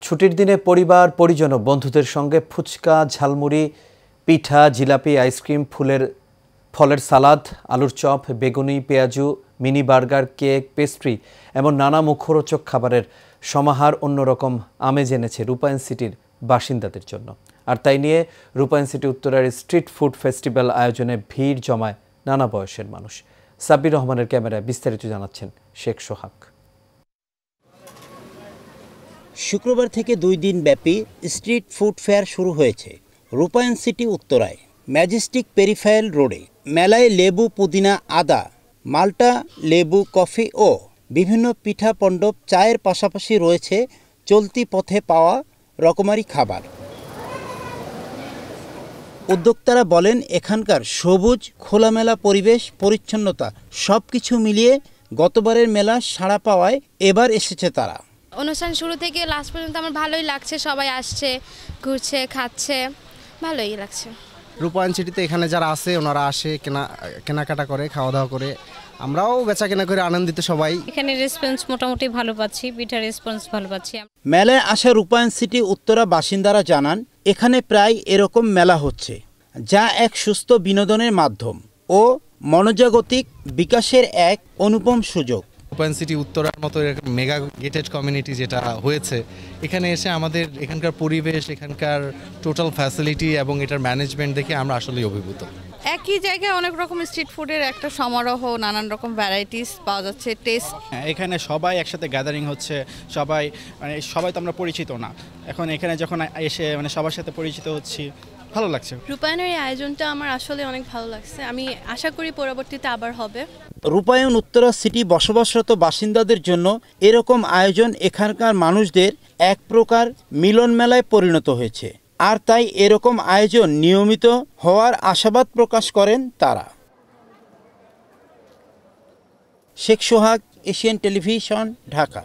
ছুটির দিনে পরিবার, পরিজন ও বন্ধুদের সঙ্গে ফুচকা, ঝালমুড়ি, পিঠা, জিলাপি, আইসক্রিম, ফলের সালাদ, আলুর চপ, বেগুনি, পেঁয়াজু, মিনি বার্গার, কেক, পেস্ট্রি এমন নানা মুখরোচক খাবারের সমাহার অন্যরকম আমেজ এনেছে রূপায়ণ সিটির বাসিন্দাদের জন্য। আর তাই নিয়ে রূপায়ণ সিটি উত্তরার স্ট্রিট ফুড ফেস্টিভ্যাল আয়োজনে ভিড় জমায় নানা বয়সের মানুষ। সাব্বির রহমানের ক্যামেরায় বিস্তারিত জানাচ্ছেন শেখ সোহাগ। শুক্রবার থেকে 2 দিন ব্যাপী স্ট্রিট ফুড ফেয়ার শুরু হয়েছে রূপায়ণ সিটি উত্তরায় ম্যাজেস্টিক পেরিফেরাল রোডে। মেলায় লেবু, পুদিনা, আদা, মাল্টা, লেবু, কফি ও বিভিন্ন পিঠা পণ্ডব, চায়ের পাশাপাশি রয়েছে চলতি পথে পাওয়া রকমারি খাবার। উদ্যোক্তারা বলেন, এখানকার সবুজ, খোলামেলা পরিবেশ, পরিচ্ছন্নতা সবকিছু মিলিয়ে গতবারের মেলা সাড়া পাওয়ায় এবার এসেছে তারা। অনুষ্ঠান শুরু থেকে লাস্ট পর্যন্ত আমার ভালোই লাগছে, সবাই আসছে, ঘুরছে, খাচ্ছে, ভালোই লাগছে। রূপায়ণ সিটিতে এখানে যারা আছে ওনারা আসে, কেনাকাটা করে, খাওয়া দাওয়া করে, আমরাও বেচা কেনা করে আনন্দিত সবাই। এখানে রেসপন্স মোটামুটি ভালো পাচ্ছি, পিঠার রেসপন্স ভালো পাচ্ছি। মেলায় আসা রূপায়ণ সিটি উত্তরা বাসিন্দারা জানান, এখানে প্রায় এরকম মেলা হচ্ছে, যা এক সুস্থ বিনোদনের মাধ্যম ও মনোজাগতিক বিকাশের এক অনুপম সুযোগ। রূপায়ণ সিটি উত্তরার মতো মেগা গেটেড কমিউনিটি যেটা হয়েছে, এখানে এসে আমাদের এখানকার পরিবেশ, এখানকার টোটাল ফ্যাসিলিটি এবং এটার ম্যানেজমেন্ট দেখে আমরা আসলেই অভিভূত। একই জায়গায় অনেক রকম স্ট্রিট ফুডের একটা সমারোহ, নানান রকম ভ্যারাইটিস পাওয়া যাচ্ছে, টেস্ট। এখানে সবাই একসাথে গ্যাদারিং হচ্ছে, সবাই তো আমরা পরিচিত না, এখন এখানে যখন এসে সবার সাথে পরিচিত হচ্ছি, ভালো লাগছে। রূপায়ণের এই আয়োজনটা আমার আসলে অনেক ভালো লাগছে, আমি আশা করি পরবর্তীতে আবার হবে। রূপায়ণ উত্তরা সিটি বসবাসরত বাসিন্দাদের জন্য এরকম আয়োজন এখানকার মানুষদের এক প্রকার মিলন মেলায় পরিণত হয়েছে, আর তাই এরকম আয়োজন নিয়মিত হওয়ার আশাবাদ প্রকাশ করেন তারা। শেখ সোহাগ, এশিয়ান টেলিভিশন, ঢাকা।